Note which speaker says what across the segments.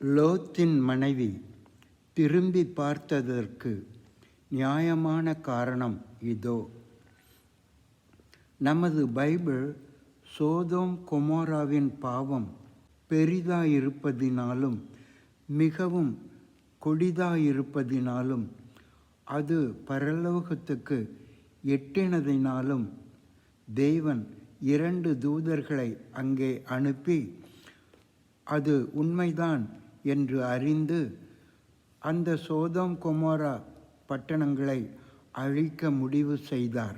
Speaker 1: லோத்தின் மனைவி திரும்பி பார்த்ததற்கு நியாயமான காரணம் இதோ. நமது பைபிள் சோதோம் கொமோராவின் பாவம் பெரிதாயிருப்பதினாலும் மிகவும் கொடிதாயிருப்பதினாலும் அது பரலோகத்துக்கு எட்டினதினாலும் தேவன் 2 தூதர்களை அங்கே அனுப்பி அது உண்மைதான் என்று அறிந்து அந்த சோதோம் கொமோரா பட்டணங்களை அழிக்க முடிவு செய்தார்.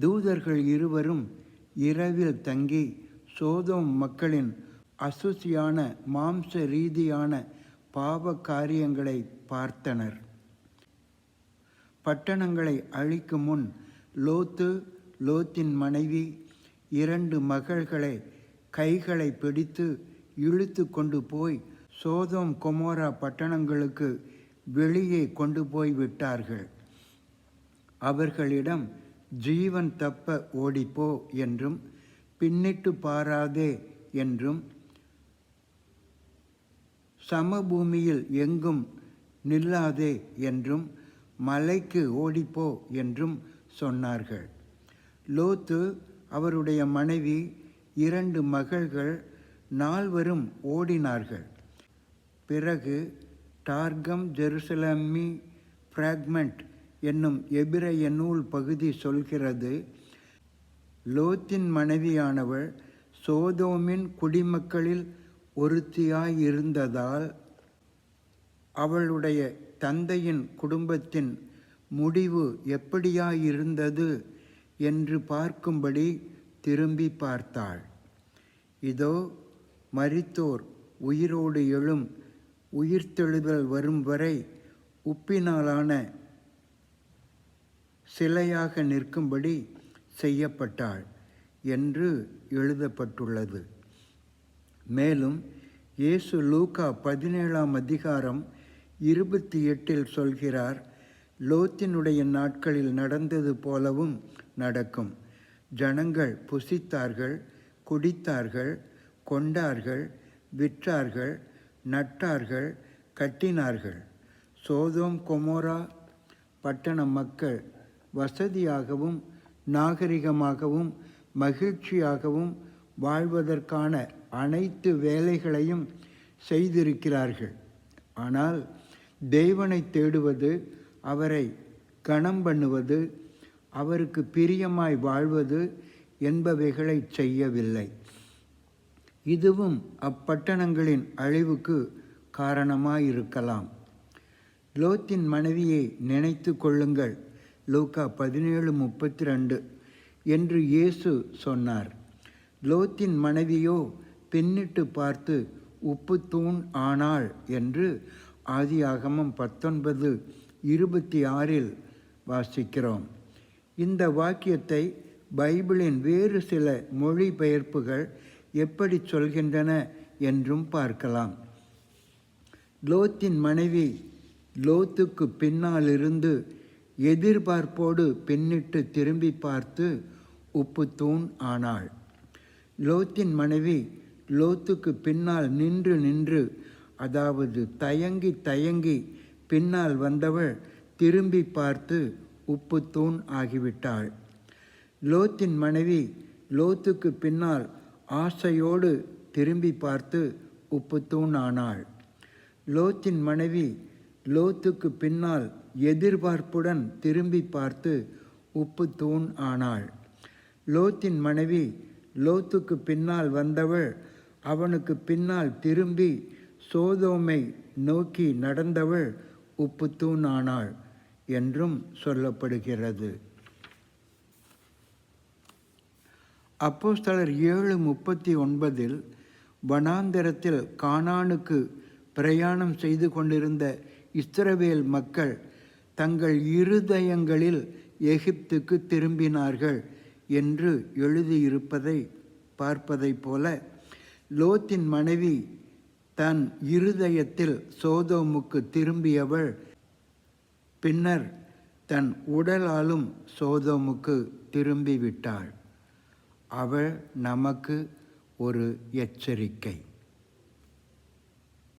Speaker 1: தூதர்கள் இருவரும் இரவில் தங்கி சோதோம் மக்களின் அசுசியான மாம்ச ரீதியான பாவ காரியங்களை பார்த்தனர். பட்டணங்களை அழிக்கும் முன் லோத்தின் மனைவி 2 மகள்களை கைகளை பிடித்து இழுத்து கொண்டு போய் சோதோம் கொமோரா பட்டணங்களுக்கு வெளியே கொண்டு போய் விட்டார்கள். அவர்களிடம் ஜீவன் தப்ப ஓடிப்போ என்றும் பின்னிட்டு பாராதே என்றும் சமபூமியில் எங்கும் நில்லாதே என்றும் மலைக்கு ஓடிப்போ என்றும் சொன்னார்கள். லோத்து, அவருடைய மனைவி, 2 மகள்கள் 4 ஓடினார்கள். பிறகு டார்கம் ஜெருசலமி ஃப்ராக்மெண்ட் என்னும் எபிரேய நூல் பகுதி சொல்கிறது, லோத்தின் மனைவியானவள் சோதோமின் குடிமக்களில் ஒருத்தியாயிருந்ததால் அவளுடைய தந்தையின் குடும்பத்தின் முடிவு எப்படியாயிருந்தது என்று பார்க்கும்படி திரும்பி பார்த்தாள். இதோ, மரித்தோர் உயிரோடு எழும் உயிர்த்தெழுதல் வரும் வரை உப்பினாலான சிலையாக நிற்கும்படி செய்யப்பட்டாள் என்று எழுதப்பட்டுள்ளது. மேலும் இயேசு லூக்கா 17ஆம் அதிகாரம் 28 சொல்கிறார், லோத்தினுடைய நாட்களில் நடந்தது போலவும் நடக்கும். ஜனங்கள் புசித்தார்கள், குடித்தார்கள், கொண்டார்கள், விற்றார்கள், நட்டார்கள், கட்டினார்கள். சோதோம் கொமோரா பட்டண மக்கள் வசதியாகவும் நாகரிகமாகவும் மகிழ்ச்சியாகவும் வாழ்வதற்கான அனைத்து வேலைகளையும் செய்திருக்கிறார்கள். ஆனால் தேவனை தேடுவது, அவரை கனம் பண்ணுவது, அவருக்கு பிரியமாய் வாழ்வது என்பவைகளை செய்யவில்லை. இதுவும் அப்பட்டணங்களின் அழிவுக்கு காரணமாயிருக்கலாம். லோத்தின் மனைவியை நினைத்து கொள்ளுங்கள், லூக்கா 17:32 என்று இயேசு சொன்னார். லோத்தின் மனைவியோ பின்னிட்டு பார்த்து உப்புத்தூண் ஆனாள் என்று ஆதியாகமம் 19:26 வாசிக்கிறோம். இந்த வாக்கியத்தை பைபிளின் வேறு சில மொழிபெயர்ப்புகள் எப்படி சொல்கின்றன என்றும் பார்க்கலாம். லோத்தின் மனைவி லோத்துக்கு பின்னாலிருந்து எதிர்பார்ப்போடு பின்னிட்டு திரும்பி பார்த்து உப்புத்தூண் ஆனாள். லோத்தின் மனைவி லோத்துக்கு பின்னால் நின்று அதாவது தயங்கி பின்னால் வந்தவள் திரும்பி பார்த்து உப்புத்தூண் ஆகிவிட்டாள். லோத்தின் மனைவி லோத்துக்கு பின்னால் ஆசையோடு திரும்பி பார்த்து உப்புத்தூண் ஆனாள். லோத்தின் மனைவி லோத்துக்கு பின்னால் எதிர்பார்ப்புடன் திரும்பி பார்த்து உப்புத்தூண் ஆனாள். லோத்தின் மனைவி லோத்துக்கு பின்னால் வந்தவள் அவனுக்கு பின்னால் திரும்பி சோதோமை நோக்கி நடந்தவள் உப்புத்தூண் ஆனாள் என்றும் சொல்லப்படுகிறது. அப்போஸ்தலர் 7:39 வனாந்தரத்தில் கானானுக்கு பிரயாணம் செய்து கொண்டிருந்த இஸ்ரவேல் மக்கள் தங்கள் இருதயங்களில் எகிப்துக்கு திரும்பினார்கள் என்று எழுதியிருப்பதை பார்ப்பதைப் போல, லோத்தின் மனைவி தன் இருதயத்தில் சோதோமுக்கு திரும்பியவள் பின்னர் தன் உடலாலும் சோதோமுக்கு திரும்பிவிட்டாள். அவள் நமக்கு ஒரு எச்சரிக்கை.